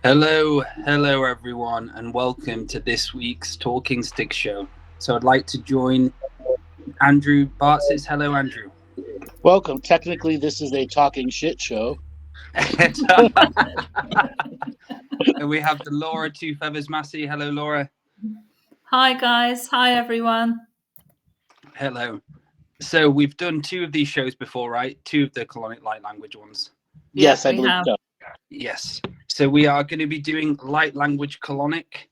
Hello everyone, and welcome to this week's Talking Stick Show. So I'd like to join Andrew Bartzis. Hello, Andrew. Welcome. Technically, this is a talking shit show. And we have the Laura Two Feathers Massey. Hello, Laura. Hi guys. Hi everyone. Hello. So we've done two of these shows before, right? Two of the Colonic Light Language ones. Yes, I believe so. Yes. So we are going to be doing Light Language Colonic.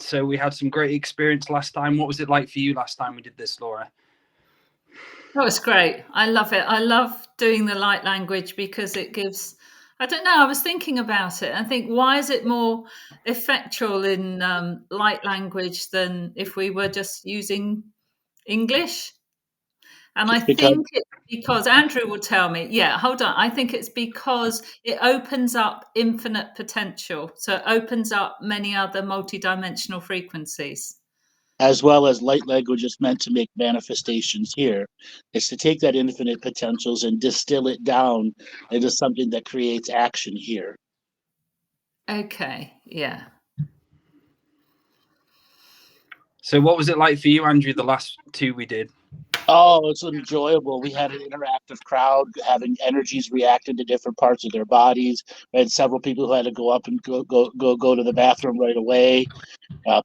So we had some great experience last time. What was it like for you last time we did this, Laura? Oh, it's great. I love it. I love doing the light language because it gives, I don't know, I was thinking about it. I think, why is it more effectual in light language than if we were just using English? And I think it's because, Andrew will tell me, hold on. I think it's because it opens up infinite potential. So it opens up many other multidimensional frequencies. As well as light language is meant to make manifestations here. It's to take that infinite potentials and distill it down into something that creates action here. Okay, yeah. So what was it like for you, Andrew, the last two we did? Oh, it's enjoyable. We had an interactive crowd having energies reacting to different parts of their bodies. We had several people who had to go up and go to the bathroom right away.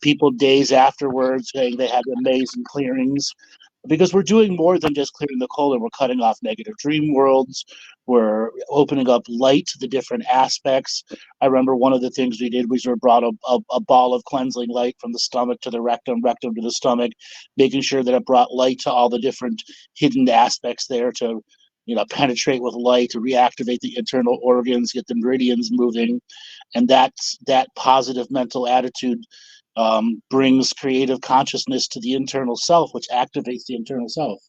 People days afterwards saying they had amazing clearings, because we're doing more than just clearing the colon. We're cutting off negative dream worlds. We're opening up light to the different aspects. I remember one of the things we did was we brought a ball of cleansing light from the stomach to the rectum, rectum to the stomach, making sure that it brought light to all the different hidden aspects there to, penetrate with light, to reactivate the internal organs, get the meridians moving. And that positive mental attitude brings creative consciousness to the internal self, which activates the internal self.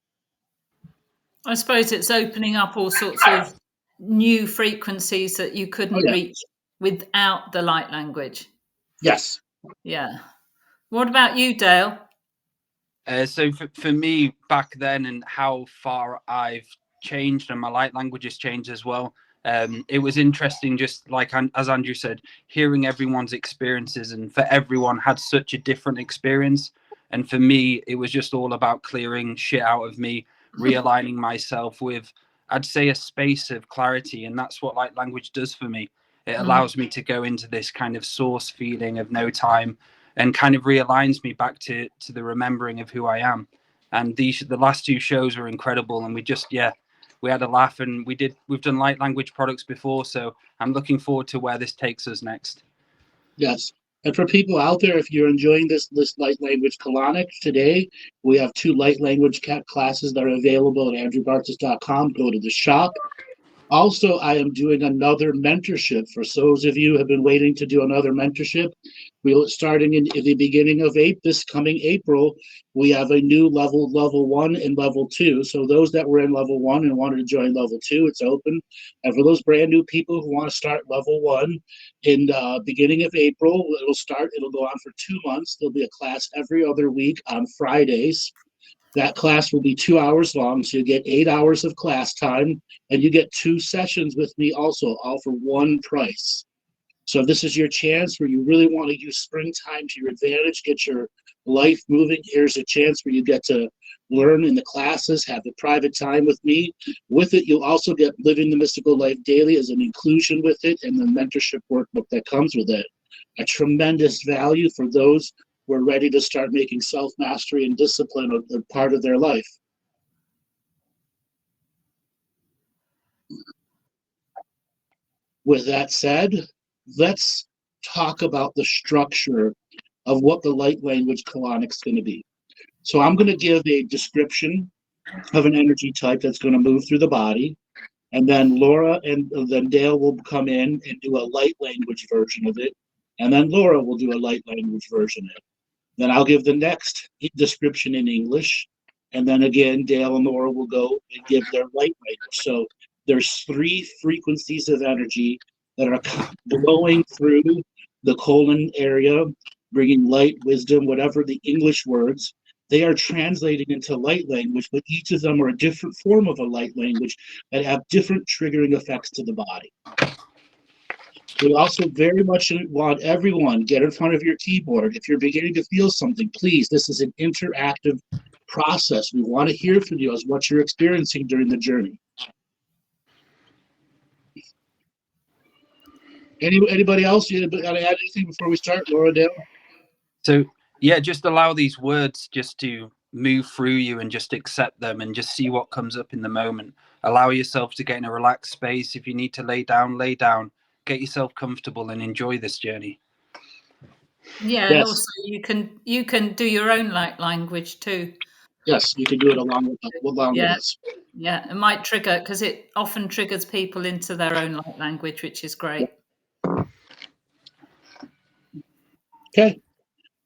I suppose it's opening up all sorts of new frequencies that you couldn't reach without the light language. Yes. Yeah. What about you, Dale? So for me back then, and how far I've changed and my light language has changed as well. It was interesting, just like as Andrew said, hearing everyone's experiences, and for everyone had such a different experience. And for me, it was just all about clearing shit out of me, realigning myself with, I'd say, a space of clarity. And that's what light language does for me. It allows me to go into this kind of source feeling of no time, and kind of realigns me back to the remembering of who I am. And the last two shows were incredible, and we had a laugh, and we've done light language products before, so I'm looking forward to where this takes us next. Yes. And for people out there, if you're enjoying this Light Language Colonic today, we have two light language classes that are available at andrewbartzis.com. Go to the shop. Also, I am doing another mentorship for those of you who have been waiting to do another mentorship. Starting in the beginning of this coming April, we have a new level 1 and level 2. So those that were in level 1 and wanted to join level 2, it's open. And for those brand new people who want to start level 1 in the beginning of April, it'll go on for 2 months. There'll be a class every other week on Fridays. That class will be 2 hours long, so you get 8 hours of class time, and you get 2 sessions with me also, all for one price. So if this is your chance where you really want to use springtime to your advantage, get your life moving, here's a chance where you get to learn in the classes, have the private time with me. With it, you'll also get Living the Mystical Life Daily as an inclusion with it, and the mentorship workbook that comes with it. A tremendous value for those who are ready to start making self-mastery and discipline a part of their life. With that said, let's talk about the structure of what the Light Language Colonic is going to be. So I'm going to give a description of an energy type that's going to move through the body, and then Laura and then Dale will come in and do a light language version of it, and then Laura will do a light language version of it. Then I'll give the next description in English, and then again Dale and Laura will go and give their light language. So there's 3 frequencies of energy that are blowing through the colon area, bringing light, wisdom, whatever the English words. They are translating into light language, but each of them are a different form of a light language that have different triggering effects to the body. We also very much want everyone get in front of your keyboard. If you're beginning to feel something, please, this is an interactive process. We want to hear from you as what you're experiencing during the journey. Anybody else? You got to add anything before we start, Laura Dale? So yeah, just allow these words just to move through you and just accept them and just see what comes up in the moment. Allow yourself to get in a relaxed space. If you need to lay down, get yourself comfortable and enjoy this journey. Yeah, and also you can do your own light language too. Yes, you can do it along with us. Yeah, it might trigger, because it often triggers people into their own light language, which is great. Okay,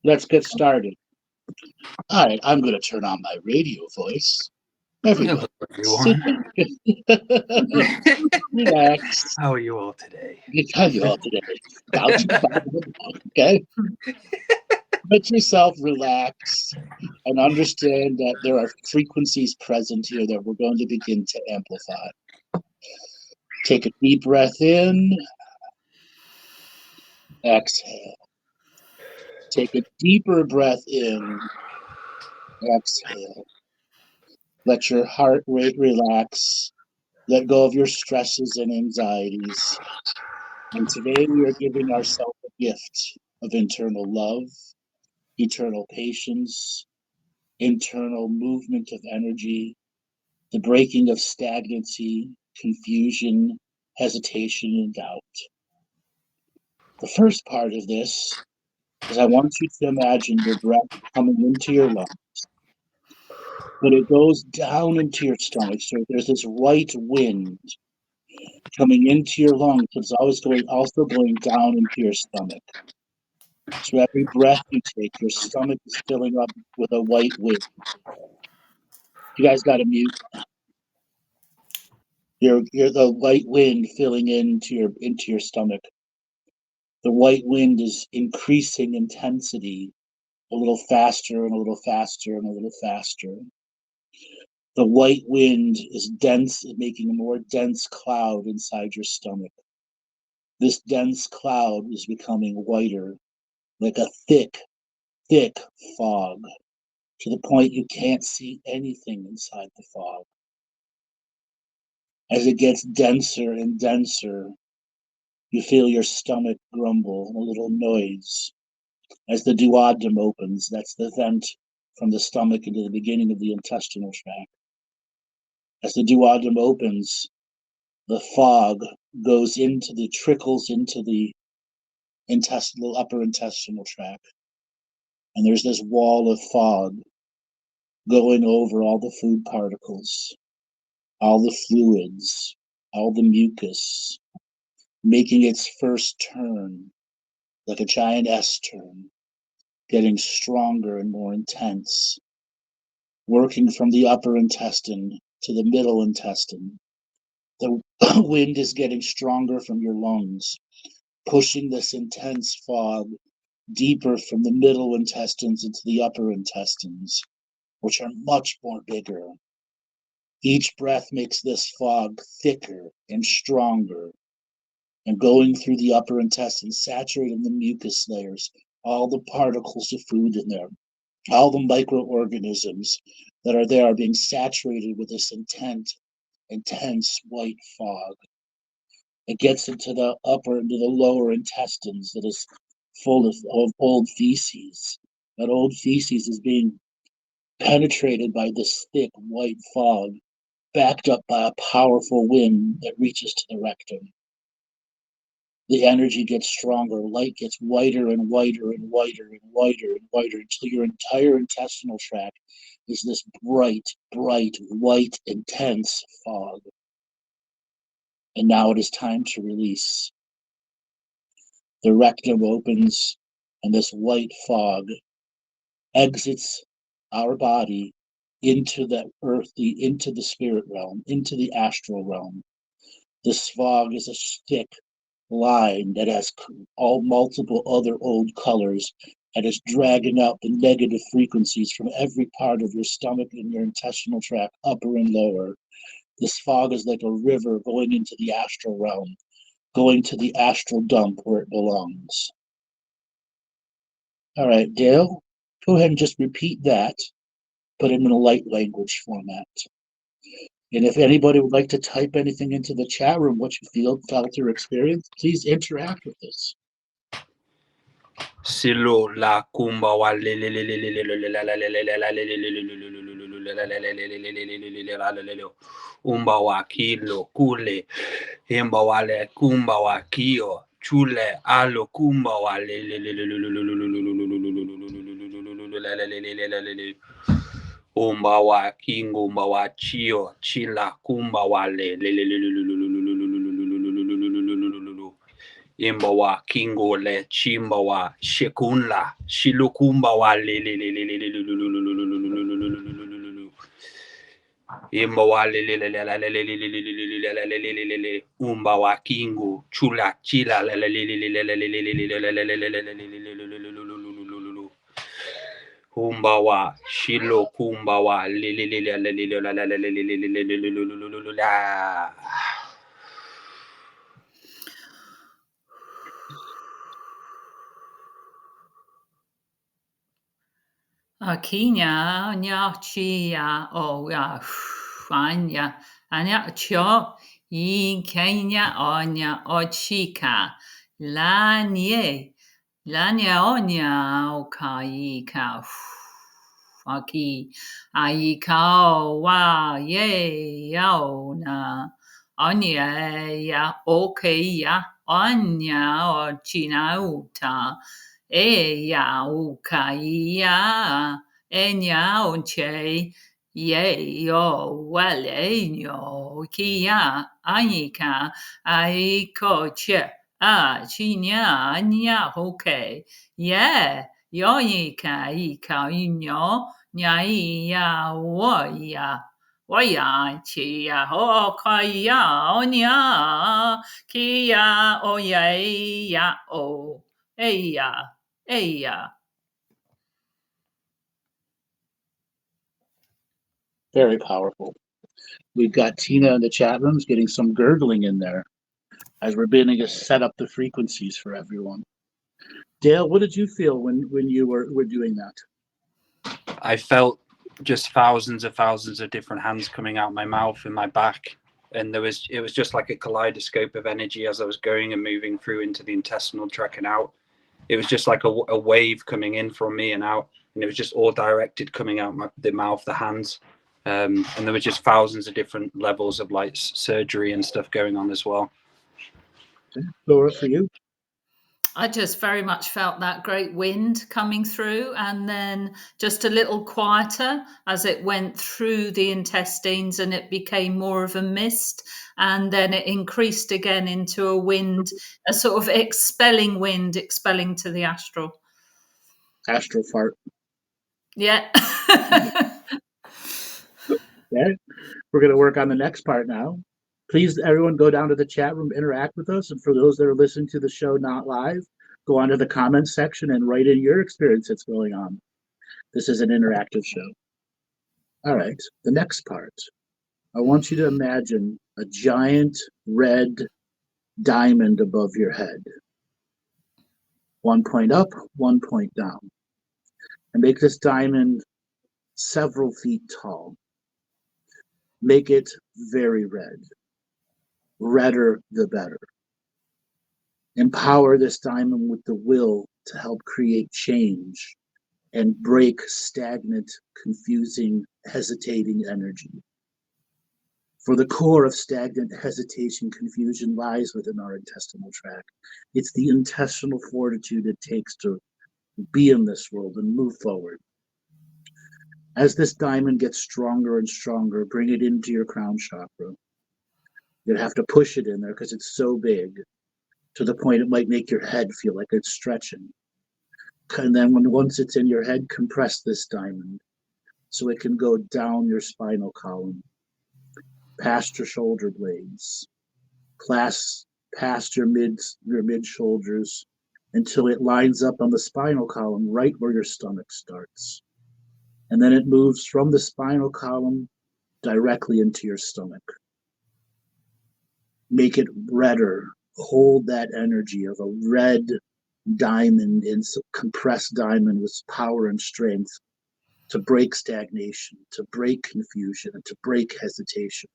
let's get started. All right, I'm going to turn on my radio voice. Everyone. Relax. How are you all today? How are you all today? Okay. Let yourself relax and understand that there are frequencies present here that we're going to begin to amplify. Take a deep breath in. Exhale. Take a deeper breath in. Exhale. Let your heart rate relax. Let go of your stresses and anxieties. And today we are giving ourselves a gift of internal love, eternal patience, internal movement of energy, the breaking of stagnancy, confusion, hesitation, and doubt. The first part of this is I want you to imagine your breath coming into your lungs, but it goes down into your stomach. So there's this white wind coming into your lungs. It's always also going down into your stomach. So every breath you take, your stomach is filling up with a white wind. You guys got to mute. You're the white wind filling into your stomach. The white wind is increasing intensity, a little faster and a little faster and a little faster. The white wind is dense, making a more dense cloud inside your stomach. This dense cloud is becoming whiter, like a thick fog, to the point you can't see anything inside the fog. As it gets denser and denser, you feel your stomach grumble and a little noise. As the duodenum opens, that's the vent from the stomach into the beginning of the intestinal tract. As the duodenum opens, the fog trickles into the upper intestinal tract. And there's this wall of fog going over all the food particles, all the fluids, all the mucus, making its first turn, like a giant S turn, getting stronger and more intense, working from the upper intestine to the middle intestine. The wind is getting stronger from your lungs, pushing this intense fog deeper from the middle intestines into the upper intestines, which are much more bigger. Each breath makes this fog thicker and stronger, and going through the upper intestines, saturating the mucus layers, all the particles of food in there, all the microorganisms that are there are being saturated with this intense white fog. It gets into the lower intestines that is full of old feces. That old feces is being penetrated by this thick white fog, backed up by a powerful wind that reaches to the rectum. The energy gets stronger, light gets whiter and whiter and whiter and whiter and whiter until your entire intestinal tract is this bright, white, intense fog. And now it is time to release. The rectum opens and this white fog exits our body into into the spirit realm, into the astral realm. This fog is a thick line that has all multiple other old colors and is dragging out the negative frequencies from every part of your stomach and your intestinal tract, upper and lower. This fog is like a river going into the astral realm, going to the astral dump where it belongs. All right, Dale, go ahead and just repeat that, but in a light language format. And if anybody would like to type anything into the chat room, what you felt or experienced, please interact with us. Silo la kumba wa umba wa kilo kule himba wale kumba wa kio chule alo kumba wa umba wa kingo umba wa chio chila kumba wale imba wa kingo le chimba wa shekunla shilukumba wa imba wa umba wa kingo chula chila umba wa shilo kumba wa Akinya nya chia o ya anya anya cho yin kenya onya ochika lanye onya o kai ka aki ai ka wa ye yao na onya ya okay ya onya o china uta ya ukaya enya onche ye yo wale nyo kia anika aiko che chinya anya hoke ye yoika ika inyo nya ya woya chia ho kaya onya kia oye ya o eya. Hey, Very powerful. We've got Tina in the chat rooms getting some gurgling in there as we're beginning to set up the frequencies for everyone. Dale, what did you feel when you were doing that? I felt just thousands of different hands coming out my mouth and my back, and it was just like a kaleidoscope of energy as I was going and moving through into the intestinal tract and out. It was just like a wave coming in from me and out, and it was just all directed coming out the mouth, the hands, and there were just thousands of different levels of like surgery and stuff going on as well. Laura, for you? I just very much felt that great wind coming through, and then just a little quieter as it went through the intestines, and it became more of a mist, and then it increased again into a wind, a sort of expelling wind, expelling to the astral. Astral fart. Yeah. Okay. We're going to work on the next part now. Please, everyone, go down to the chat room, interact with us. And for those that are listening to the show not live, go onto the comments section and write in your experience that's going on. This is an interactive show. All right, the next part. I want you to imagine a giant red diamond above your head. 1 point up, 1 point down. And make this diamond several feet tall. Make it very red. Redder the better. Empower this diamond with the will to help create change and break stagnant, confusing, hesitating energy. For the core of stagnant hesitation, confusion lies within our intestinal tract. It's the intestinal fortitude it takes to be in this world and move forward. As this diamond gets stronger and stronger, bring it into your crown chakra. You'd have to push it in there because it's so big, to the point it might make your head feel like it's stretching. And then once it's in your head, compress this diamond so it can go down your spinal column, past your shoulder blades, past your mid shoulders, until it lines up on the spinal column right where your stomach starts. And then it moves from the spinal column directly into your stomach. Make it redder, hold that energy of a red diamond and compressed diamond with power and strength to break stagnation, to break confusion, and to break hesitation.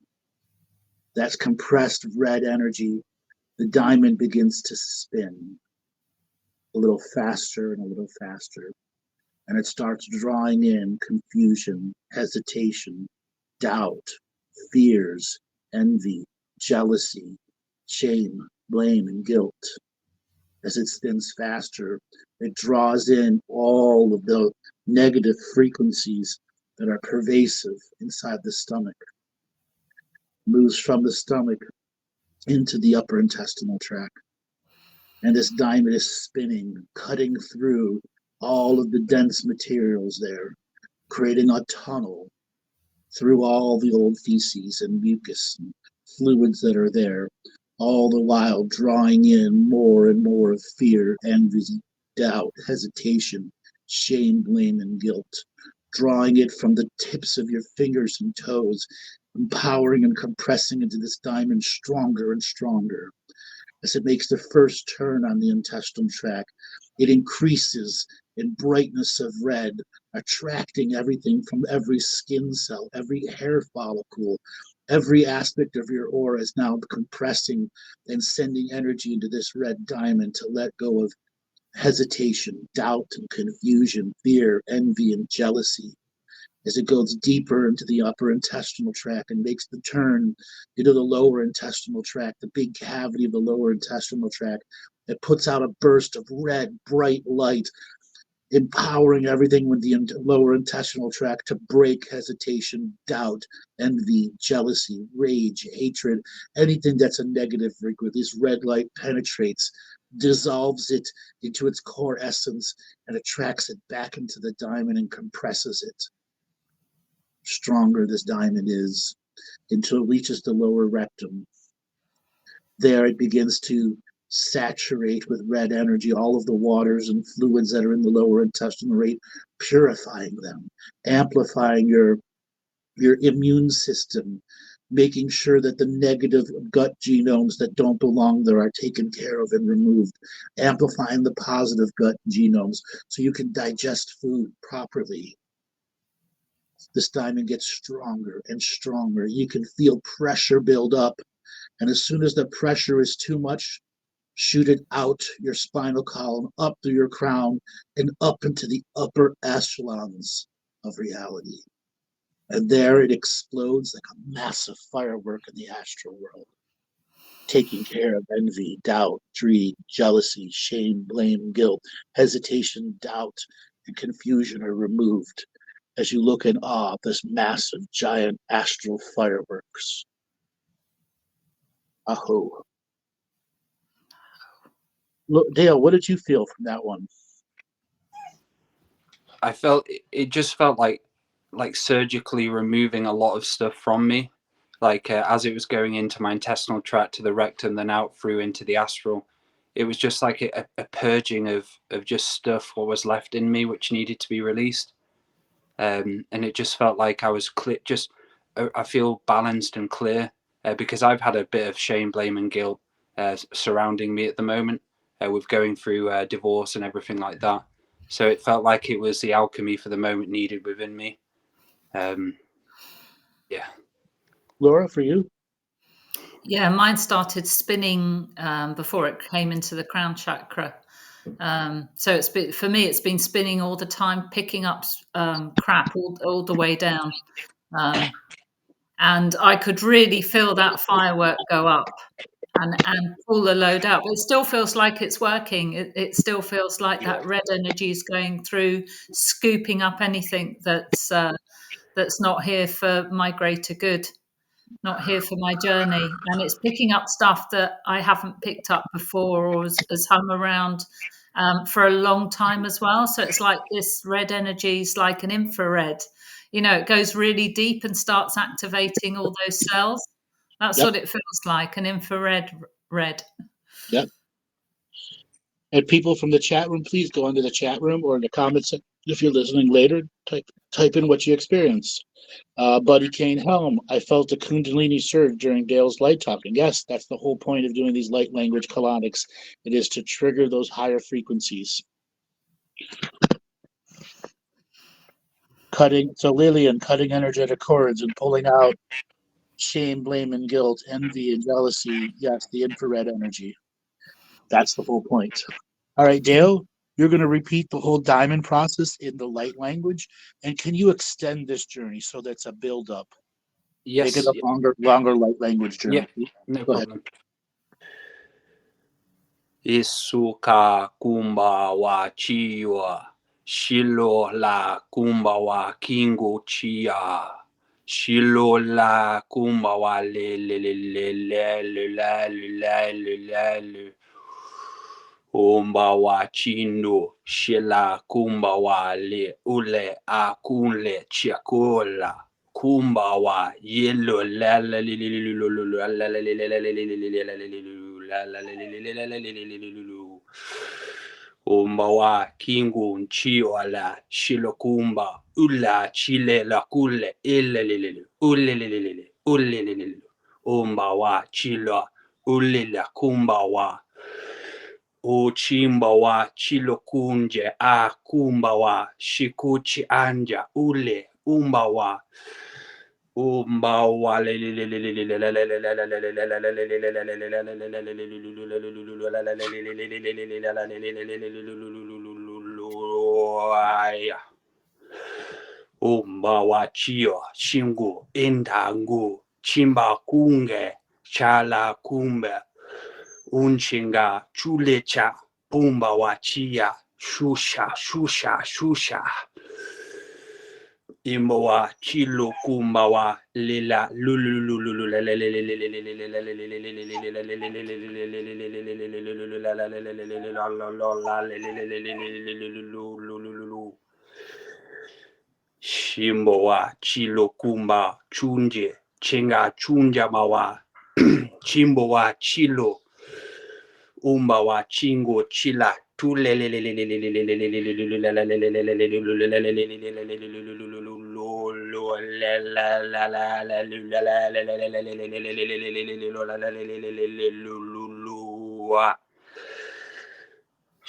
That's compressed red energy. The diamond begins to spin a little faster and a little faster. And it starts drawing in confusion, hesitation, doubt, fears, envy, jealousy, shame, blame, and guilt. As it spins faster, it draws in all of the negative frequencies that are pervasive inside the stomach, moves from the stomach into the upper intestinal tract. And this diamond is spinning, cutting through all of the dense materials there, creating a tunnel through all the old feces and mucus and fluids that are there, all the while drawing in more and more of fear, envy, doubt, hesitation, shame, blame, and guilt, drawing it from the tips of your fingers and toes, empowering and compressing into this diamond stronger and stronger. As it makes the first turn on the intestinal tract, it increases in brightness of red, attracting everything from every skin cell, every hair follicle, every aspect of your aura is now compressing and sending energy into this red diamond to let go of hesitation, doubt, and confusion, fear, envy, and jealousy. As it goes deeper into the upper intestinal tract and makes the turn into the lower intestinal tract, the big cavity of the lower intestinal tract, it puts out a burst of red, bright light, empowering everything with the lower intestinal tract to break hesitation, doubt, envy, jealousy, rage, hatred, anything that's a negative frequency. This red light penetrates, dissolves it into its core essence, and attracts it back into the diamond and compresses it. Stronger this diamond is until it reaches the lower rectum. There it begins to saturate with red energy all of the waters and fluids that are in the lower intestinal tract, purifying them, amplifying your immune system, making sure that the negative gut genomes that don't belong there are taken care of and removed, amplifying the positive gut genomes so you can digest food properly. This diamond gets stronger and stronger. You can feel pressure build up. And as soon as the pressure is too much, shoot it out your spinal column, up through your crown, and up into the upper echelons of reality. And there it explodes like a massive firework in the astral world, taking care of envy, doubt, greed, jealousy, shame, blame, guilt, hesitation, doubt, and confusion are removed as you look in awe of this massive, giant astral fireworks. Aho. Look, Dale, what did you feel from that one? I felt it just felt like surgically removing a lot of stuff from me, like as it was going into my intestinal tract to the rectum, then out through into the astral. It was just like a purging of just stuff what was left in me which needed to be released. And it just felt like I was clear. Just I feel balanced and clear because I've had a bit of shame, blame, and guilt surrounding me at the moment with going through divorce and everything like that. So it felt like it was the alchemy for the moment needed within me. Yeah. Laura, for you? Yeah, mine started spinning before it came into the crown chakra. So it's been, for me, it's been spinning all the time, picking up crap all the way down. And I could really feel that firework go up and pull the load out. But it still feels like it's working. It still feels like that red energy is going through, scooping up anything that's not here for my greater good, not here for my journey. And it's picking up stuff that I haven't picked up before or has hung around for a long time as well. So it's like this red energy is like an infrared. You know, it goes really deep and starts activating all those cells. That's what it feels like, an infrared red. Yep. And people from the chat room, please go into the chat room or in the comments If you're listening later, type in what you experience. Buddy Kane Helm, I felt a Kundalini surge during Dale's light talking. Yes, that's the whole point of doing these light language colonics. It is to trigger those higher frequencies. Lillian, cutting energetic cords and pulling out shame, blame, and guilt, envy and jealousy. Yes, the infrared energy. That's the whole point. All right, Dale, you're going to repeat the whole diamond process in the light language. And can you extend this journey so that's a build up? Yes. Make it a longer light language journey. Yeah, no Go problem. Isuka kumba wa chiwa, shilo la kumba wa kingo chia, shilo la kumba wa le le le le le le la le la le la le. Umba wa chindo, shila kumba wa le ule akunle chiakola. Kumba wa yellow la la li li li lu lu la la li li li li li li la li li lu la la li li li la li li li lu umba wa kingu nchiwa la shilokumba ula chile la kule ile li li ule li li li ule li li umba wa chilo ule la kumba wa uchimba wa chilo kunje a kumba wa shikuchi anja ule umba wa Chio Shingu Indangu Chimba Kunge Chala Kumbe Unchinga Chulecha Pumba Wachia Shusha Imbawa Chilo Kumbawa Lila Lulu Shimbowa Chilo Kumba Chunje Chinga Chunja Mawa Chimbowa Chilo Umbawa Chingo Chila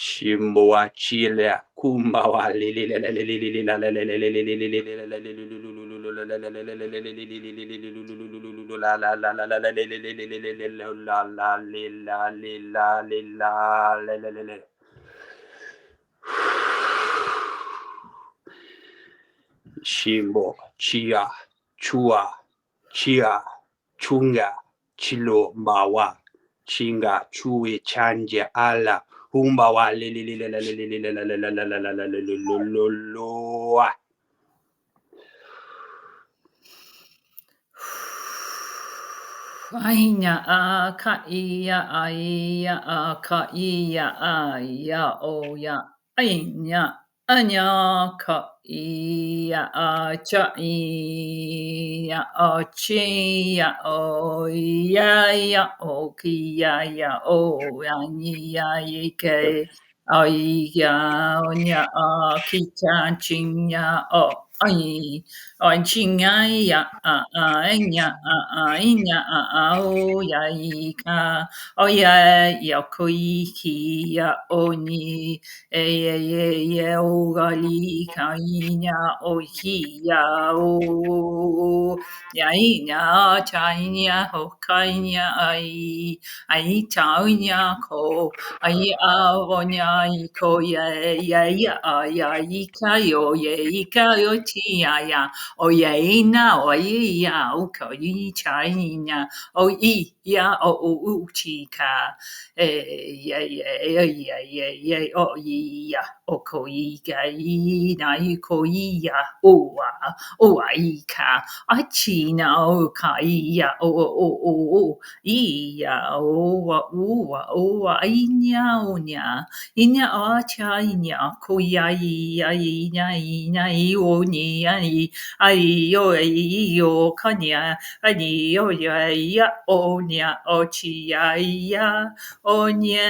Shimboa Chile Kumbawa Shimbo Chia Chua Chia Chunga Chilo Bawa Chinga Chui Chanje Ala Humbawa Aina a ka ia a ka ia a ia o ya aina anya ka ia a cha ia a chi ia o ia o ki ia o ani ia ke ai ia onya a ki chan ching ya o ai Ôi ching ai ya nya inya o ya I ka o ya koi ki ya o ni o ga li ka inya o hi ya o ya inya cha inya ho ka inya ai cha inya ko ai a o nya I ko ya I ka yo ti ya o yeina o ia o ka I chaina o I ia o chika o ia o ko I ga I na I ko ia o ai ka a china o ka ia o ia o inya o nya inya o cha inya ko ia I o ni ani ai yo yo kanya ani yo ya onya ochi ya onye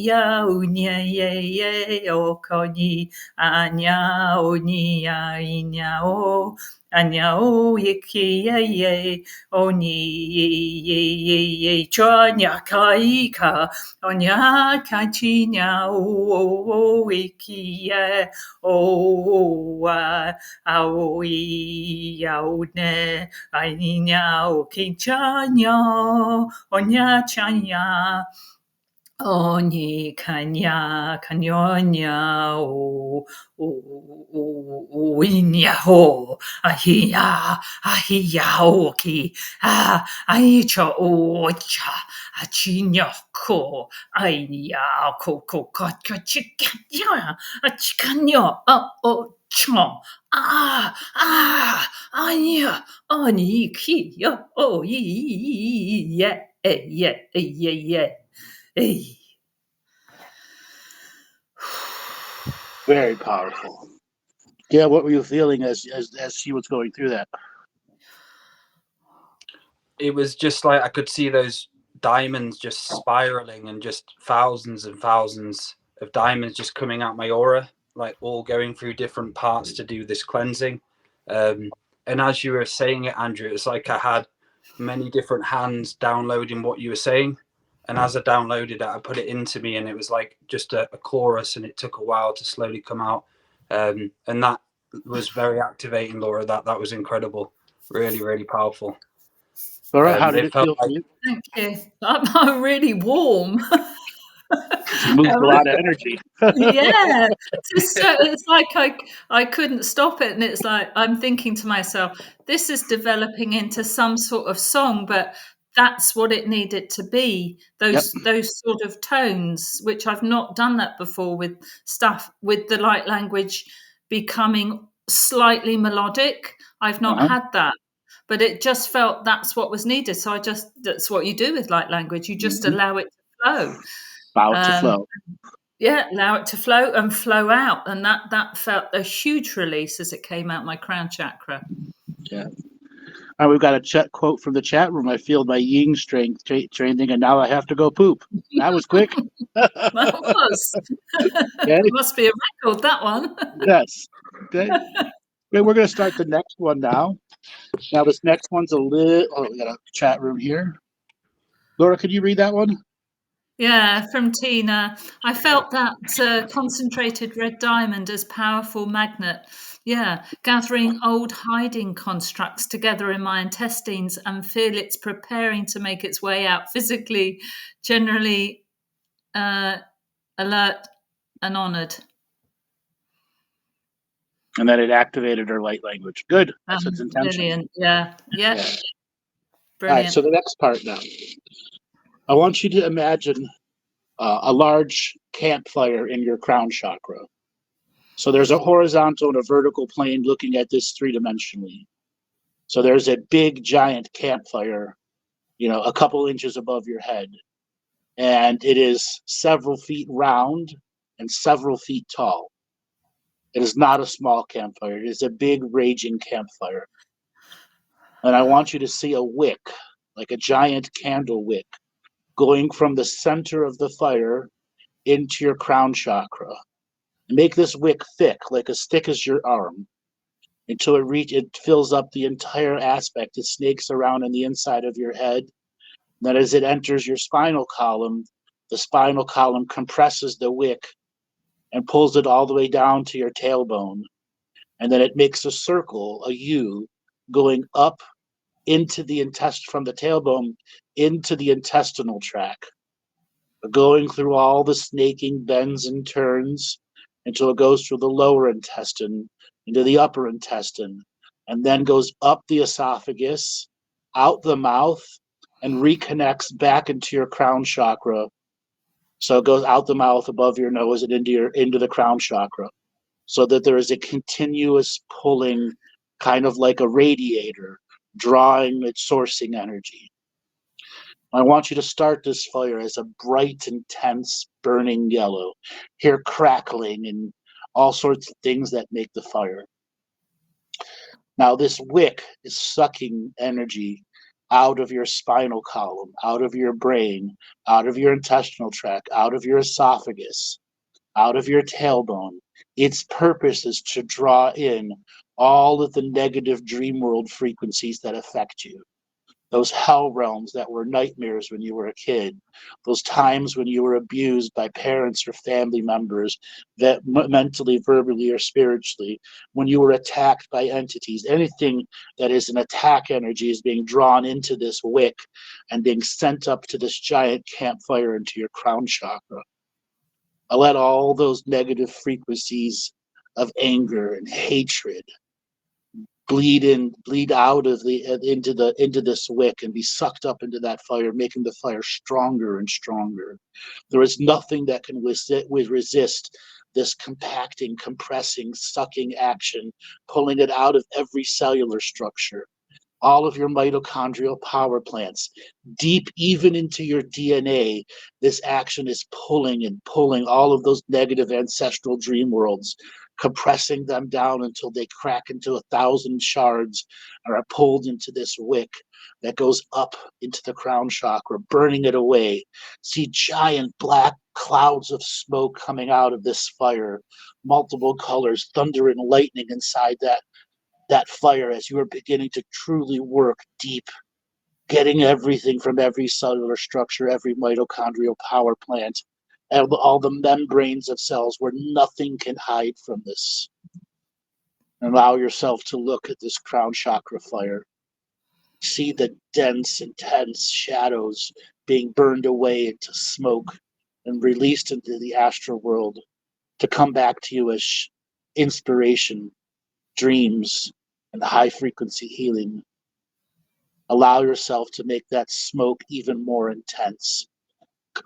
ya unya ye o koni anya oni anya o anya o yeki ye oni ye chonya kaika onya kachinya o wiki o aoi aune ainya o kinchanya onya chanya Oni kanya kanyonya o inya ho ahiya oki aicha ocha achinya ko ainya ko chikanya achikanyo o chon anya oni ki o yeah. Hey. Very powerful. Yeah, what were you feeling as she was going through that? It was just like I could see those diamonds just spiraling, and just thousands and thousands of diamonds just coming out my aura, like all going through different parts to do this cleansing. And as you were saying it, Andrew, it's like I had many different hands downloading what you were saying. And as I downloaded it, I put it into me, and it was like just a chorus, and it took a while to slowly come out. And that was very activating, Laura. That was incredible. Really, really powerful. Laura, how did it feel for like, you? Thank you. I'm really warm. She moves a lot of energy. Yeah, it's like I couldn't stop it, and it's like I'm thinking to myself, this is developing into some sort of song, but that's what it needed to be. Those sort of tones, which I've not done that before with stuff with the light language becoming slightly melodic. I've not had that. But it just felt that's what was needed. So that's what you do with light language. You just allow it to flow. Allow it to flow. Yeah, allow it to flow and flow out. And that felt a huge release as it came out my crown chakra. Yeah. And we've got a quote from the chat room. I feel my yin strength training, and now I have to go poop. That was quick. That was. Okay. It must be a record, that one. Yes. Okay. We're going to start the next one now. Now, this next one's a little... Oh, we got a chat room here. Laura, could you read that one? Yeah, from Tina. I felt that concentrated red diamond as powerful magnet. Yeah, gathering old hiding constructs together in my intestines and feel it's preparing to make its way out physically, generally alert and honored. And then it activated her light language. Good. That's its intention. Brilliant. Yeah. Brilliant. All right, so the next part now. I want you to imagine a large campfire in your crown chakra. So there's a horizontal and a vertical plane looking at this three-dimensionally. So there's a big, giant campfire, a couple inches above your head. And it is several feet round and several feet tall. It is not a small campfire. It is a big, raging campfire. And I want you to see a wick, like a giant candle wick, going from the center of the fire into your crown chakra. Make this wick thick, like as thick as your arm, until it fills up the entire aspect. It snakes around in the inside of your head. Then as it enters your spinal column, the spinal column compresses the wick and pulls it all the way down to your tailbone. And then it makes a circle, a U, going up into the from the tailbone into the intestinal tract, going through all the snaking bends and turns until it goes through the lower intestine, into the upper intestine, and then goes up the esophagus, out the mouth, and reconnects back into your crown chakra. So it goes out the mouth, above your nose, and into the crown chakra, so that there is a continuous pulling, kind of like a radiator, drawing its sourcing energy. I want you to start this fire as a bright, intense, burning yellow. Hear crackling and all sorts of things that make the fire. Now this wick is sucking energy out of your spinal column, out of your brain, out of your intestinal tract, out of your esophagus, out of your tailbone. Its purpose is to draw in all of the negative dream world frequencies that affect you. Those hell realms that were nightmares when you were a kid, those times when you were abused by parents or family members, that mentally, verbally, or spiritually, when you were attacked by entities, anything that is an attack energy is being drawn into this wick and being sent up to this giant campfire into your crown chakra. I let all those negative frequencies of anger and hatred bleed out of into this wick and be sucked up into that fire, making the fire stronger and stronger. There is nothing that can resist this compacting, compressing, sucking action, pulling it out of every cellular structure, all of your mitochondrial power plants, deep even into your DNA. This action is pulling and pulling all of those negative ancestral dream worlds, compressing them down until they crack into 1,000 shards and are pulled into this wick that goes up into the crown chakra, burning it away. See giant black clouds of smoke coming out of this fire, multiple colors, thunder and lightning inside that fire as you are beginning to truly work deep, getting everything from every cellular structure, every mitochondrial power plant, and all the membranes of cells where nothing can hide from this. And allow yourself to look at this crown chakra fire. See the dense, intense shadows being burned away into smoke and released into the astral world to come back to you as inspiration, dreams, and high frequency healing. Allow yourself to make that smoke even more intense.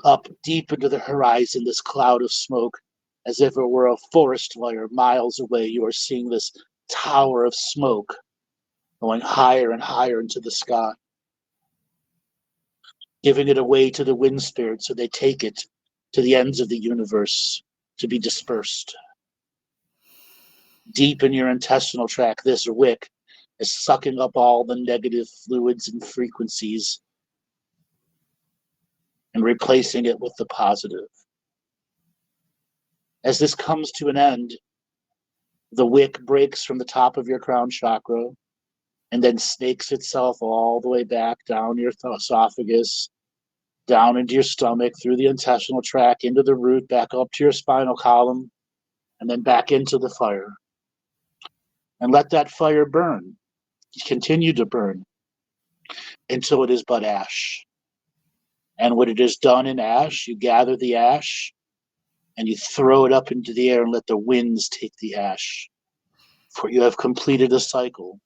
Up deep into the horizon, this cloud of smoke, as if it were a forest fire miles away, you are seeing this tower of smoke going higher and higher into the sky, giving it away to the wind spirits so they take it to the ends of the universe to be dispersed. Deep in your intestinal tract, this wick is sucking up all the negative fluids and frequencies and replacing it with the positive. As this comes to an end, the wick breaks from the top of your crown chakra and then snakes itself all the way back down your esophagus, down into your stomach, through the intestinal tract, into the root, back up to your spinal column, and then back into the fire. And let that fire burn. Continue to burn until it is but ash. And when it is done in ash, you gather the ash and you throw it up into the air and let the winds take the ash. For you have completed a cycle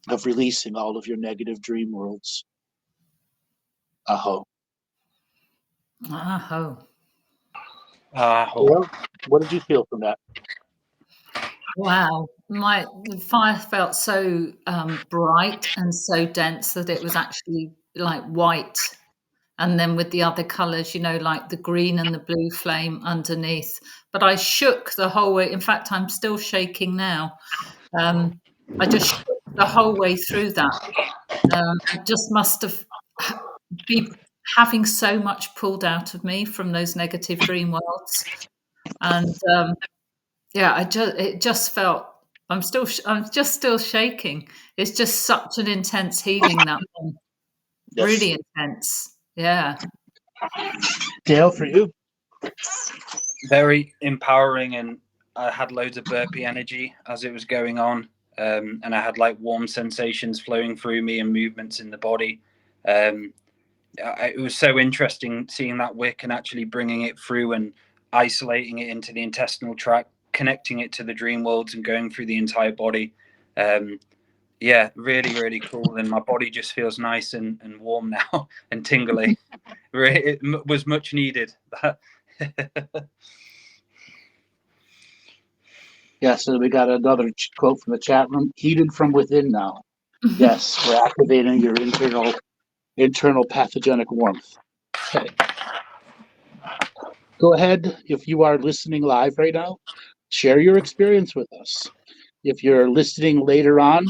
of releasing all of your negative dream worlds. Aho. Aho. Aho. Well, what did you feel from that? Wow. The fire felt so bright and so dense that it was actually like white. And then with the other colours, like the green and the blue flame underneath. But I shook the whole way. In fact, I'm still shaking now. I just shook the whole way through that. I just must have be having so much pulled out of me from those negative dream worlds. And it just felt, I'm just still shaking. It's just such an intense healing, that one. Yes. Really intense. Yeah. Dale, for you? Very empowering, and I had loads of burpee energy as it was going on, and I had like warm sensations flowing through me and movements in the body. It was so interesting seeing that wick and actually bringing it through and isolating it into the intestinal tract, connecting it to the dream worlds and going through the entire body. Yeah, really, really cool. And my body just feels nice and warm now and tingly. It was much needed. Yeah, so we got another quote from the chat room. Heated from within now. Yes, we're activating your internal pathogenic warmth. Okay. Go ahead, if you are listening live right now, share your experience with us. If you're listening later on,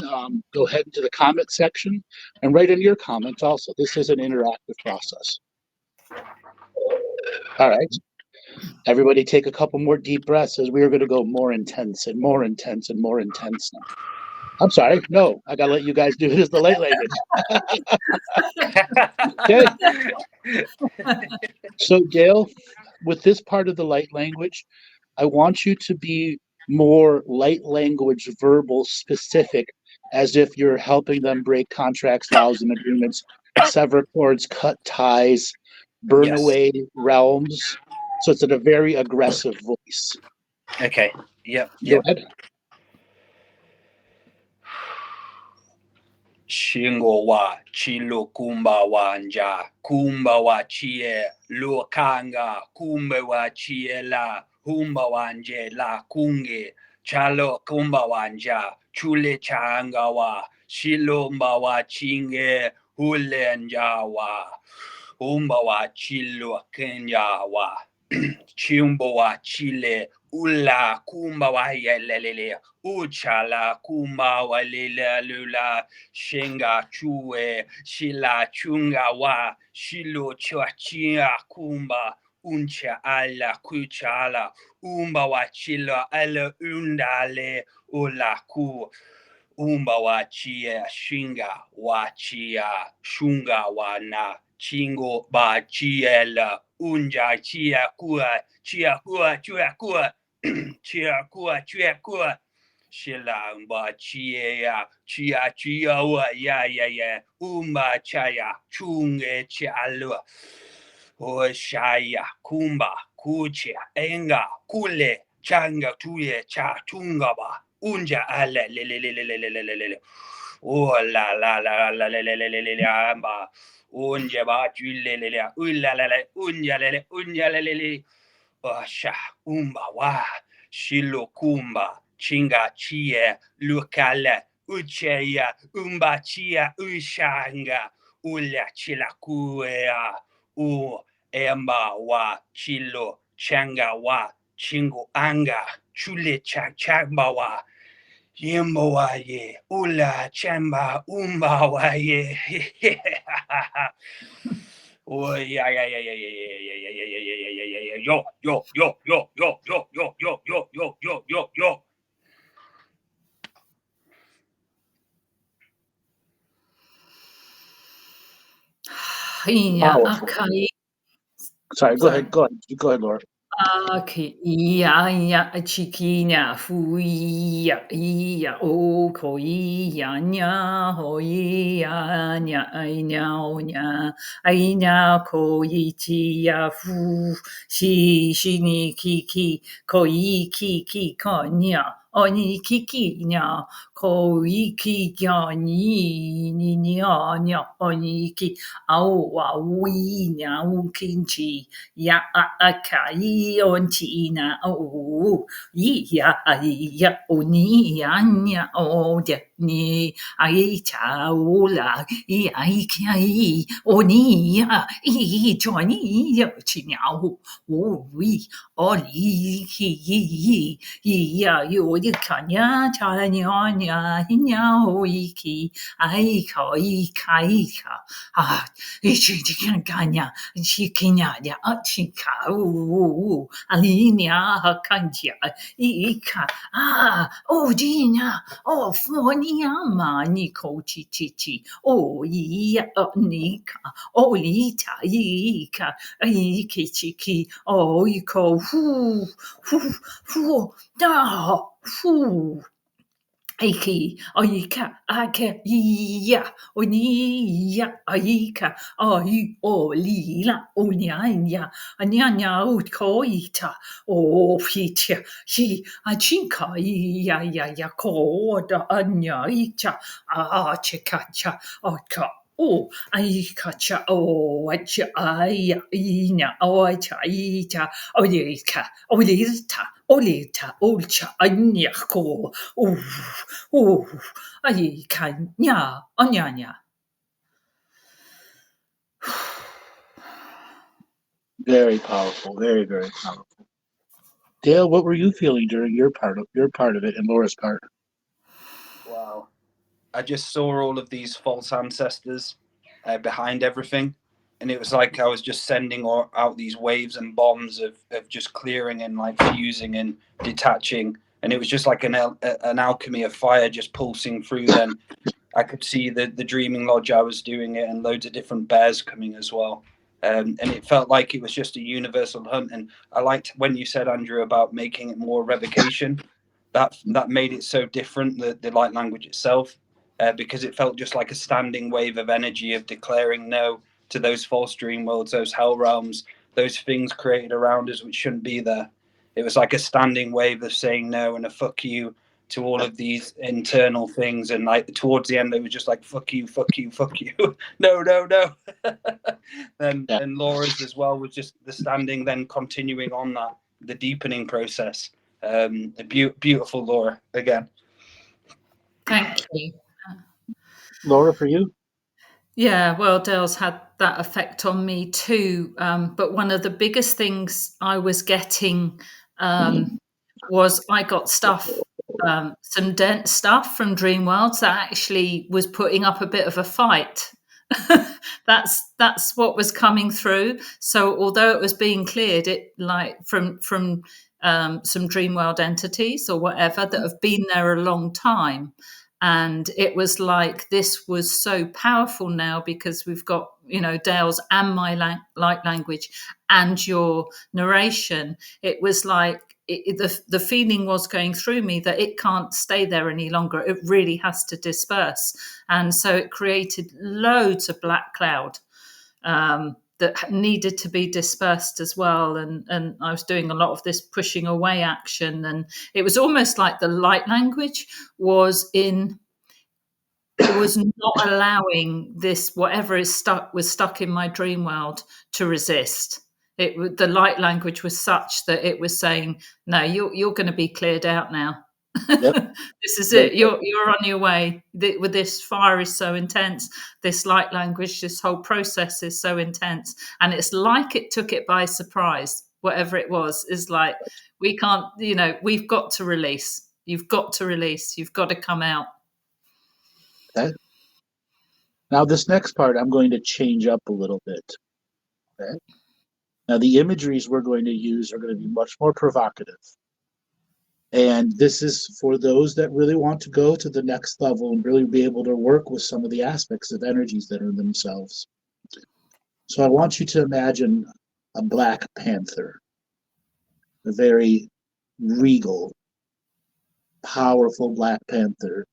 go ahead into the comment section and write in your comments also. This is an interactive process. All right. Everybody take a couple more deep breaths as we are going to go more intense and more intense and more intense now. I'm sorry. No, I got to let you guys do it as the light language. Okay. So, Gail, with this part of the light language, I want you to be more light language verbal specific, as if you're helping them break contracts, vows, and agreements, sever cords, cut ties, burn Yes. away realms. So it's in a very aggressive voice. Okay. Yep. Go ahead. Shingo wa chilo kumba wanja kumba wa chie luakanga kumbe wa chie la humba wanje la kunge chalo kumba wanja chule changa wa shilomba wa chinge hulenja wa humba wa chilo kenya wa chimbo wa chile ula kumba wa yelelele uchala kumba wa lila lula shinga chue shila chunga wa shilo chua kumba uncha ala kuchala umba wa chilo ala undale ula ku umba wa chia shinga wa chia shunga wa na chingo ba chiela unja chia kua chia kua chia kua chia kua chia kua shila ba chia chia wa ya umba chaya chunge chalua o shaya kumba kuchia enga kule changa tuye cha tunga ba unja ala le oh la le amba unja ba chule le ulla le unja le oh sha umba wa shilo kumba chinga chia lukala ucheya umba chia ushanga ulla chila kuea u emba wa chilo changa wa chingo anga chule chamba wa yembo wa ye ula chamba umba wa ye oh yeah yo Okay. Sorry, go ahead, Laura. Ya chiquina fuya ya o koya nya hoya nya nya koyi ya fu shi ni kiki koyi konya oni kiki nya koyi ki ni nya oni ki au wa wi nya kinchi ya akai ontina o ya oni anya o de ni ai chaula ai kai oni ya johnny ya chinyao o wi oli ki ya yo de kanya cha nya o iki ai kai ka kanya chikinya ya chika alinia hakantia ika ojina fonia mani kochichi iya nika olita ika chiki iko Aiki, oika, ake, ya, oni, ya, aika, ai, o, lila, onyanya, anyanya, utkoita, o, fitia, achinka, ya, koda, anya, ita, chekacha, oka, o, aikacha, o, acha, aya, ina, o, acha, ita, olika, olita, olcha, anyako, 아이 냐 언냐냐. Very powerful, very, very powerful. Dale, what were you feeling during your part of it and Laura's part? wow. I just saw all of these false ancestors behind everything. And it was like I was just sending out these waves and bombs of just clearing and like fusing and detaching. And it was just like an alchemy of fire just pulsing through. Then I could see the dreaming lodge I was doing it, and loads of different bears coming as well. And it felt like it was just a universal hunt. And I liked when you said, Andrew, about making it more revocation. That made it so different, the light language itself, because it felt just like a standing wave of energy of declaring no to those false dream worlds, those hell realms, those things created around us which shouldn't be there. It was like a standing wave of saying no and a fuck you to all of these internal things. And like towards the end, they were just like, fuck you, fuck you, fuck you. No, no, no. And Laura's as well was just the standing, then continuing on that, the deepening process. A beautiful Laura again. Thank you. Laura, for you? Yeah, well, Dale's had that effect on me too. But one of the biggest things I was getting was I got stuff, some dense stuff from Dream Worlds that actually was putting up a bit of a fight. That's what was coming through. So although it was being cleared, it like from some Dream World entities or whatever that have been there a long time. And it was like, this was so powerful now because we've got, Dale's and my light language and your narration. It was like the feeling was going through me that it can't stay there any longer. It really has to disperse. And so it created loads of black cloud that needed to be dispersed as well. And I was doing a lot of this pushing away action. And it was almost like the light language was not allowing this, whatever was stuck in my dream world, to resist. The light language was such that it was saying, no, you're going to be cleared out now. Yep. This is it. You're on your way. With this fire is so intense. This light language, this whole process is so intense, and it's like it took it by surprise. Whatever it was, is like, we can't. We've got to release. You've got to release. You've got to come out. Okay. Now this next part, I'm going to change up a little bit. Okay. Now the imageries we're going to use are going to be much more provocative. And this is for those that really want to go to the next level and really be able to work with some of the aspects of energies that are themselves. So I want you to imagine a black panther, a very regal, powerful black panther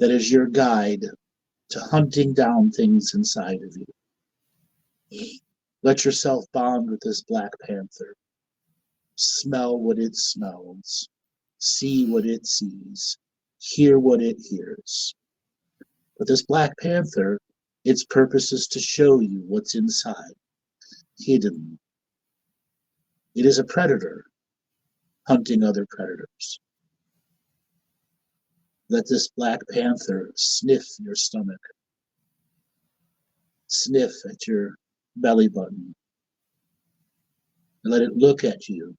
that is your guide to hunting down things inside of you. Let yourself bond with this black panther. Smell what it smells. See what it sees, hear what it hears. But this black panther, its purpose is to show you what's inside, hidden. It is a predator hunting other predators. Let this black panther sniff your stomach, sniff at your belly button, and let it look at you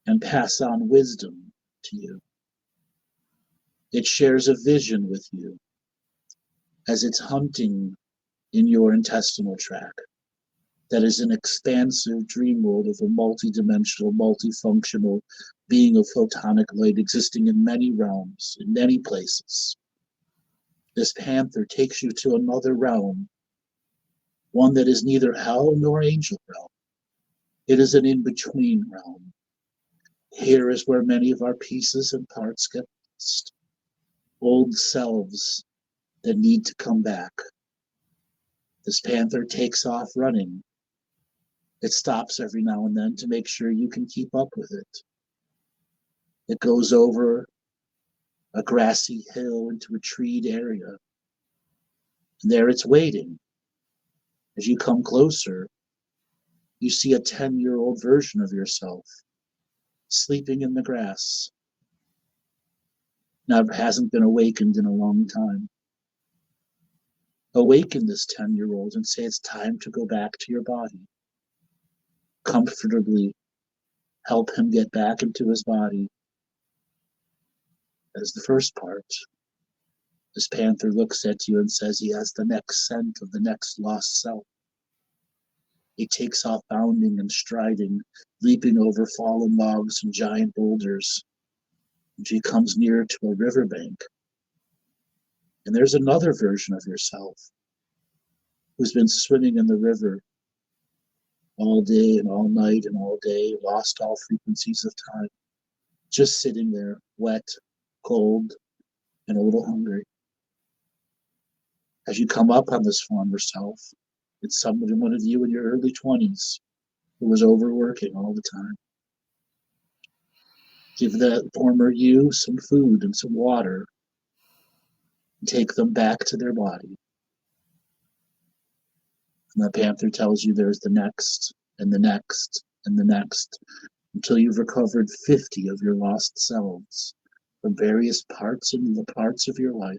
and pass on wisdom to you. It shares a vision with you as it's hunting in your intestinal tract. That is an expansive dream world of a multidimensional, multifunctional being of photonic light existing in many realms, in many places. This panther takes you to another realm, one that is neither hell nor angel realm. It is an in-between realm. Here is where many of our pieces and parts get lost. Old selves that need to come back. This panther takes off running. It stops every now and then to make sure you can keep up with it. It goes over a grassy hill into a treed area. And there it's waiting. As you come closer, you see a 10-year-old version of yourself sleeping in the grass. Now, it hasn't been awakened in a long time. Awaken this 10-year-old and say it's time to go back to your body. Comfortably help him get back into his body. That is the first part. This panther looks at you and says he has the next scent of the next lost self. He takes off bounding and striding, leaping over fallen logs and giant boulders. And he comes near to a riverbank. And there's another version of yourself who's been swimming in the river all day and all night and all day, lost all frequencies of time, just sitting there, wet, cold, and a little hungry. As you come up on this former self, it's one of you in your early 20s who was overworking all the time. Give that former you some food and some water, and take them back to their body. And the panther tells you there's the next, and the next, and the next, until you've recovered 50 of your lost selves from various parts of your life.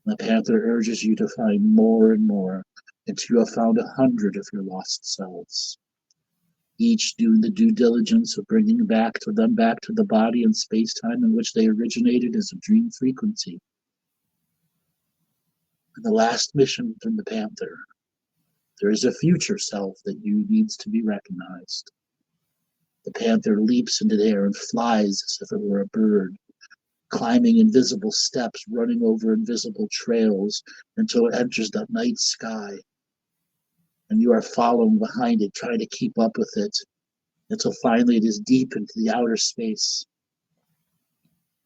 And the panther urges you to find more and more until you have found 100 of your lost selves, each doing the due diligence of bringing them back to the body and space-time in which they originated as a dream frequency. And the last mission from the panther, there is a future self that needs to be recognized. The panther leaps into the air and flies as if it were a bird, climbing invisible steps, running over invisible trails until it enters the night sky. And you are following behind it, trying to keep up with it, until finally it is deep into the outer space.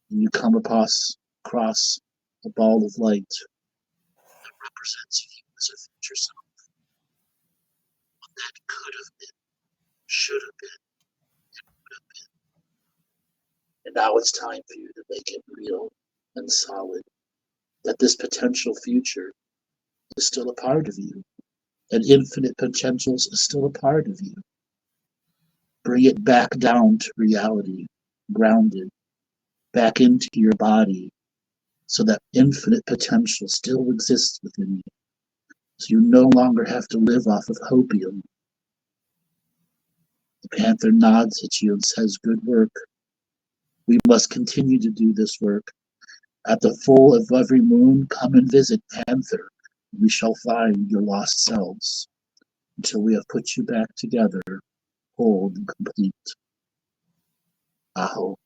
And you come across a ball of light that represents you as a future self. What that could have been, should have been, and would have been. And now it's time for you to make it real and solid, that this potential future is still a part of you. And infinite potentials is still a part of you. Bring it back down to reality, grounded, back into your body, so that infinite potential still exists within you. So you no longer have to live off of hopium. The panther nods at you and says, "Good work. We must continue to do this work. At the full of every moon, come and visit Panther. We shall find your lost selves until we have put you back together, whole and complete." Aho.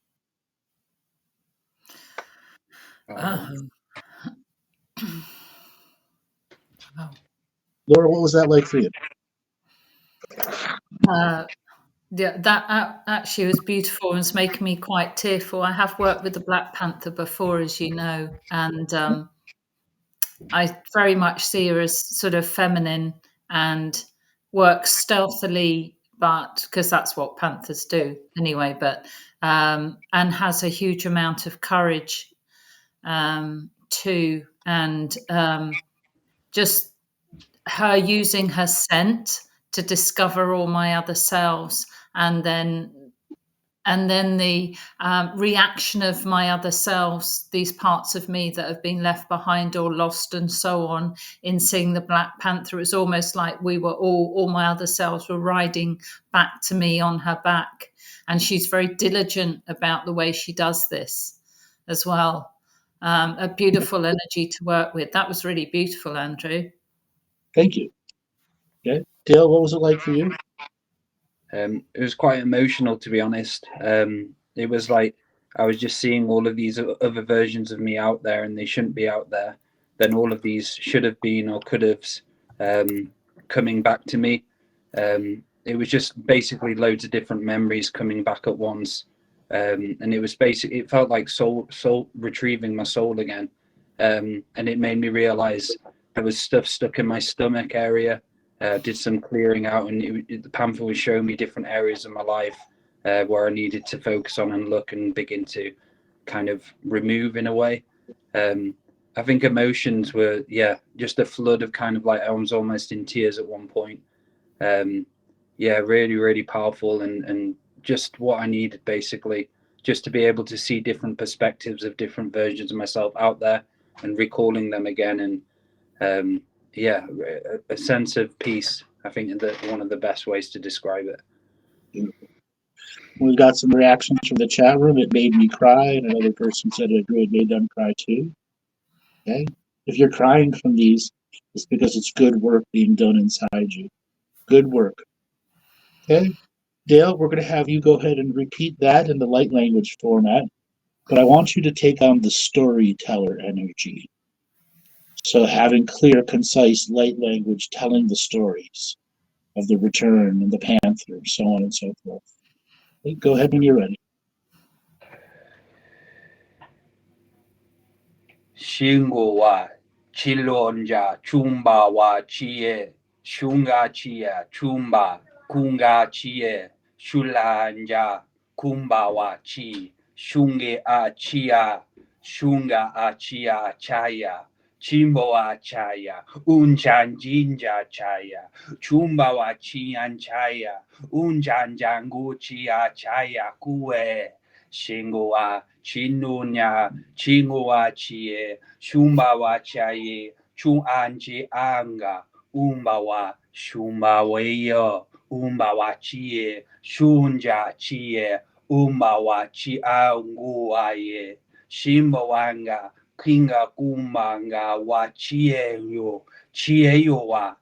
Laura, what was that like for you? Yeah, that actually was beautiful and it's making me quite tearful. I have worked with the Black Panther before, as you know, and I very much see her as sort of feminine and works stealthily, but because that's what panthers do anyway, but and has a huge amount of courage too, and just her using her scent to discover all my other selves, and then the reaction of my other selves, these parts of me that have been left behind or lost and so on, in seeing the Black Panther. It was almost like we were all my other selves were riding back to me on her back. And she's very diligent about the way she does this as well. A beautiful energy to work with. That was really beautiful, Andrew. Thank you. Okay. Dale, what was it like for you? It was quite emotional, to be honest. It was like I was just seeing all of these other versions of me out there, and they shouldn't be out there. Then all of these should have been or could have coming back to me. It was just basically loads of different memories coming back at once, and it was basically, it felt like soul retrieving my soul again, and it made me realize there was stuff stuck in my stomach area. Did some clearing out, and the panther was showing me different areas of my life where I needed to focus on and look and begin to kind of remove in a way. I think emotions were, just a flood of kind of like, I was almost in tears at one point. Really, really powerful, and just what I needed, basically, just to be able to see different perspectives of different versions of myself out there and recalling them again. And a sense of peace. I think that one of the best ways to describe it. Beautiful. We've got some reactions from the chat room. It made me cry, and another person said it made them cry too. Okay? If you're crying from these, it's because it's good work being done inside you. Good work. Okay? Dale, we're going to have you go ahead and repeat that in the light language format, but I want you to take on the storyteller energy. So having clear, concise light language, telling the stories of the return and the panther, so on and so forth. Okay, go ahead when you're ready. Shingo wa chilonja chumba wa chie shunga chia chumba kunga chie shulanja kumba wa chi shunge a chia shunga a chia chaya chimbo a chaya unjanjinja chaya chumba wa chian chaya unjanjangu chia chaya kue Shingo wa chinunya chingo wa chie shumba wa chaye chu anje anga umba wa shumba weyo umba wa chie shunja chie umba wa chi angu aye shimba wanga kinga kumanga wa chie yo wa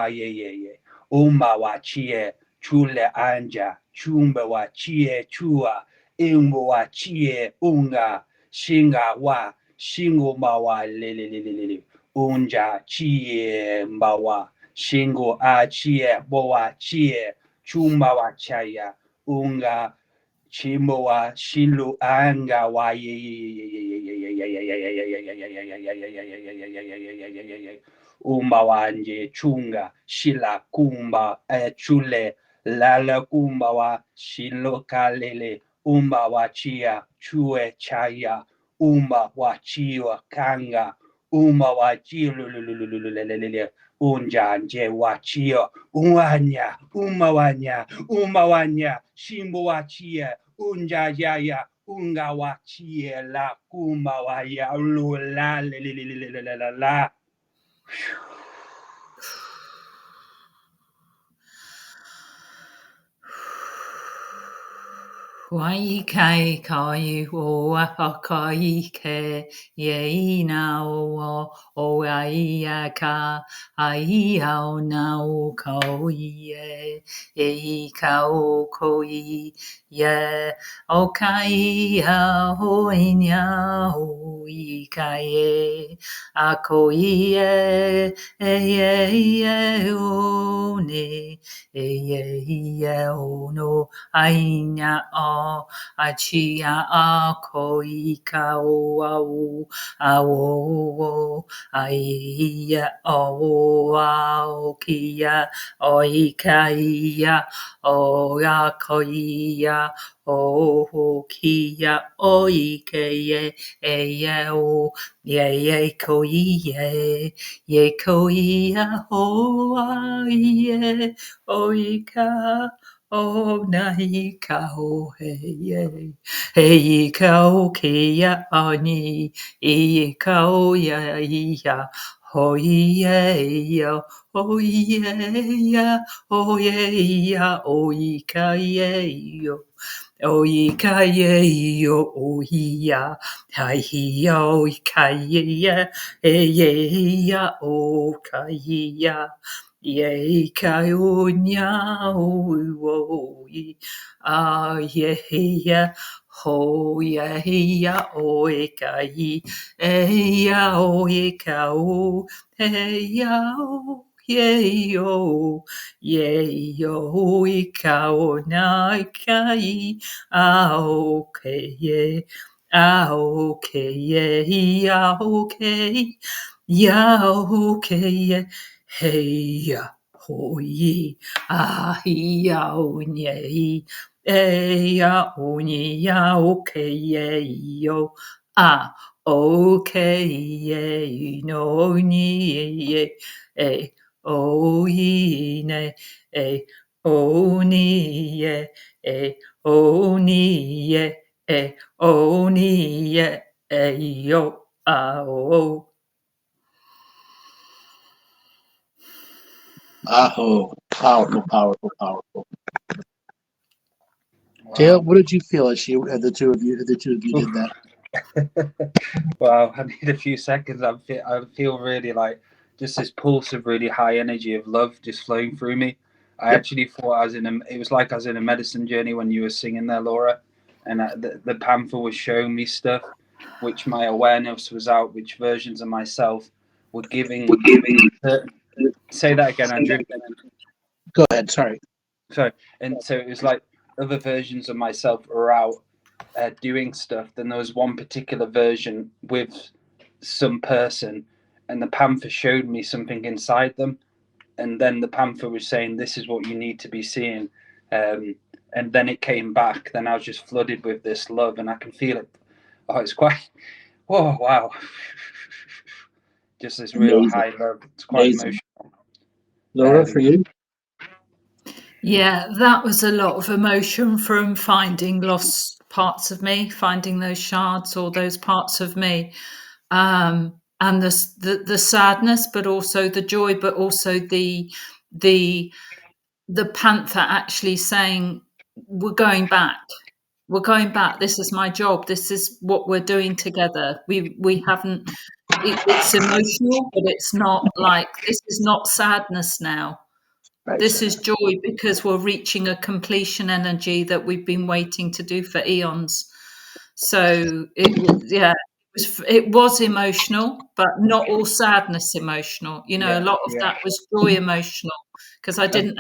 ye umba wa chie chule anja chumba wa chie chua imbo wa chie unga shinga wa shingo mawa lelelelele unja chie mbawa shingo a chie boa chie chumba wa chaya unga chimbo wa shilu anga wa umba wanje chunga shila kumba chule lala kumba wa shilo kalele umba wa chia chue chaya umba wa chiwa kanga umba wa chilulululululululule unjanje wa chia umawanya shimbo wa chia unja yaya unga wa chia la kumba wa ya lula la. Wai kai kai o kai ke ye na o ai ka ai au na o ko ye ko ye o kai ho nya o I kai a ko ye o ne o no Aina o achia a koika o au aia o kia o ikaia o a koia o kia o ike o ye koia o ye o ika Oh, nahi kau hei kau kia ani I kau ya ho ya oh yeah oh yeah oh ika yo o ika yo oh ya hai yo ika ya o kai Ye kai o nya o ye ho ye o e kai ya o e ka o ya o ye yo e ka o na kai o ke ye okay yeah okay yeah okay hey ya hoi ya onye ya onye ya okay yo okay no ni o ne o ni o ni o ni yo o Aho. Powerful, powerful, powerful. Wow. Dale, what did you feel as the two of you did that? Wow, I need a few seconds. I feel really like just this pulse of really high energy of love just flowing through me. I actually thought it was like I was in a medicine journey when you were singing there, Laura, and the panther was showing me stuff, which my awareness was out, which versions of myself were giving. Say that again, Andrew. Go ahead. Sorry. So it was like other versions of myself were out doing stuff. Then there was one particular version with some person, and the panther showed me something inside them, and then the panther was saying, "This is what you need to be seeing." And then it came back. Then I was just flooded with this love, and I can feel it. Oh, it's quite. Whoa! Wow! Just this real high love. It's quite emotional. Laura, for you? Yeah, that was a lot of emotion from finding lost parts of me, finding those shards or those parts of me, and the sadness, but also the joy, but also the panther actually saying, "We're going back. We're going back. This is my job. This is what we're doing together. We haven't." It's emotional, but it's not like this is not sadness now. Right. This is joy because we're reaching a completion energy that we've been waiting to do for eons. So it was emotional, but not all sadness emotional. You know, a lot of that was joy emotional because I didn't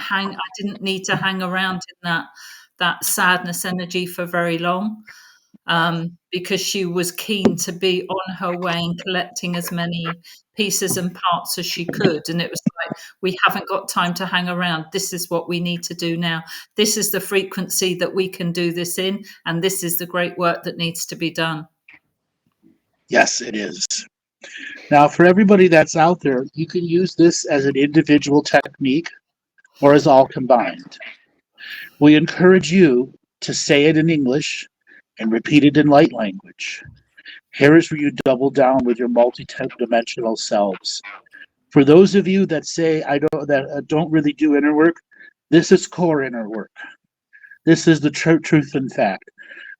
need to hang around in that sadness energy for very long. Because she was keen to be on her way and collecting as many pieces and parts as she could. And it was like, we haven't got time to hang around. This is what we need to do now. This is the frequency that we can do this in. And this is the great work that needs to be done. Yes, it is. Now, for everybody that's out there, you can use this as an individual technique or as all combined. We encourage you to say it in English and repeat it in light language. Here is where you double down with your multi-dimensional selves. For those of you that say don't really do inner work, this is core inner work. This is the truth and fact.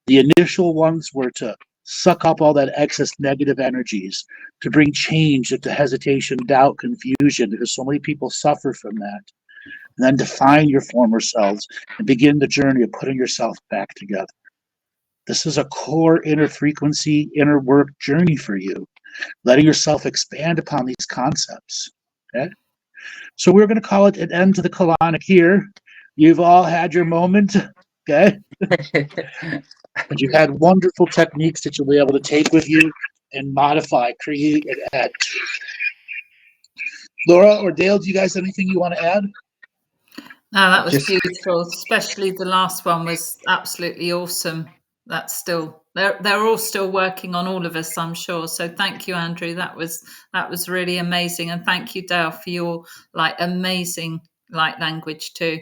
The initial ones were to suck up all that excess negative energies, to bring change into hesitation, doubt, confusion, because so many people suffer from that. And then define your former selves and begin the journey of putting yourself back together. This is a core inner frequency, inner work journey for you, letting yourself expand upon these concepts. Okay? So we're going to call it an end to the colonic here. You've all had your moment, okay? But you've had wonderful techniques that you'll be able to take with you and modify, create, and add. Laura or Dale, do you guys have anything you want to add? No, that was beautiful. Especially the last one was absolutely awesome. That's still they're all still working on all of us, I'm sure. So thank you, Andrew. That was really amazing, and thank you, Dale, for your amazing light language too.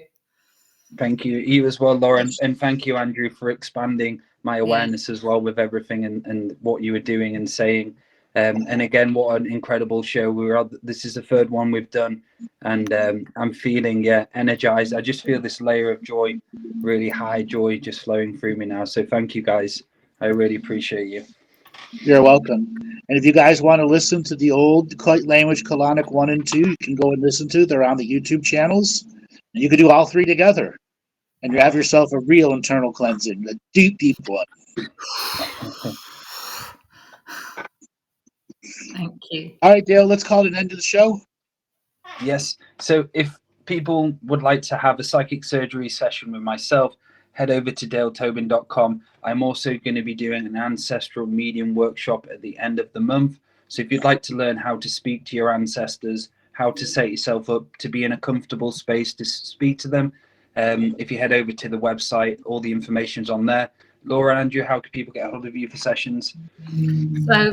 Thank you. You as well, Lauren, and thank you, Andrew, for expanding my awareness as well with everything and what you were doing and saying. And again, what an incredible show. This is the third one we've done, and I'm feeling energized. I just feel this layer of joy, really high joy, just flowing through me now. So thank you, guys. I really appreciate you. You're welcome. And if you guys want to listen to the old Light Language Colonic 1 and 2, you can go and listen to. They're on the YouTube channels. And you can do all three together. And you have yourself a real internal cleansing, a deep, deep one. Thank you. All right, Dale, let's call it an end to the show. Yes. So if people would like to have a psychic surgery session with myself, head over to daletobin.com. I'm also going to be doing an ancestral medium workshop at the end of the month. So if you'd like to learn how to speak to your ancestors, how to set yourself up to be in a comfortable space to speak to them, if you head over to the website, all the information's on there. Laura and Andrew, how can people get a hold of you for sessions? So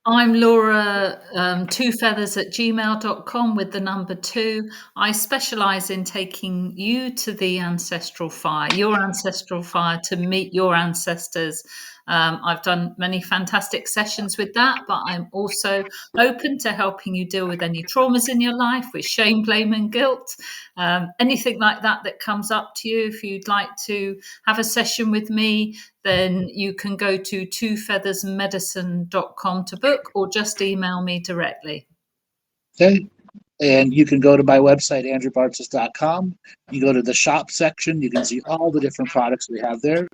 I'm Laura, 2feathers@gmail.com with the number 2. I specialize in taking you to the ancestral fire, your ancestral fire, to meet your ancestors. I've done many fantastic sessions with that, but I'm also open to helping you deal with any traumas in your life, with shame, blame, and guilt. Anything like that comes up to you. If you'd like to have a session with me, then you can go to twofeathersmedicine.com to book, or just email me directly. Okay. And you can go to my website, andrewbartzis.com. You go to the shop section. You can see all the different products we have there.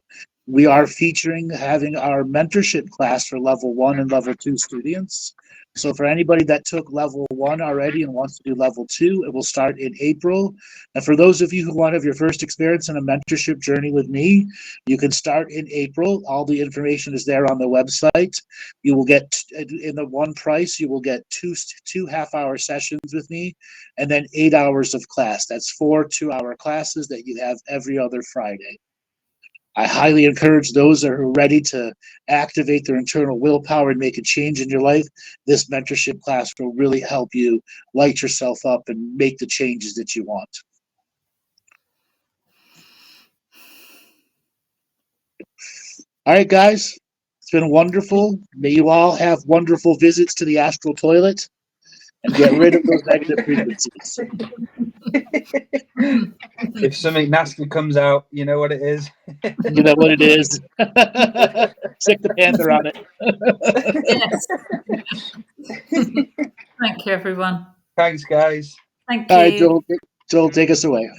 We are having our mentorship class for level 1 and level 2 students. So for anybody that took level 1 already and wants to do level 2, it will start in April. And for those of you who want to have your first experience in a mentorship journey with me, you can start in April. All the information is there on the website. You will get, in the one price, you will get two half-hour sessions with me, and then 8 hours of class. That's 4 2-hour classes that you have every other Friday. I highly encourage those that are ready to activate their internal willpower and make a change in your life. This mentorship class will really help you light yourself up and make the changes that you want. All right, guys, it's been wonderful. May you all have wonderful visits to the astral toilet and get rid of those negative frequencies. If something nasty comes out, you know what it is. You know what it is. Stick the panther on it. Yes. Thank you, everyone. Thanks, guys. Thank All right, you. Joel, take us away.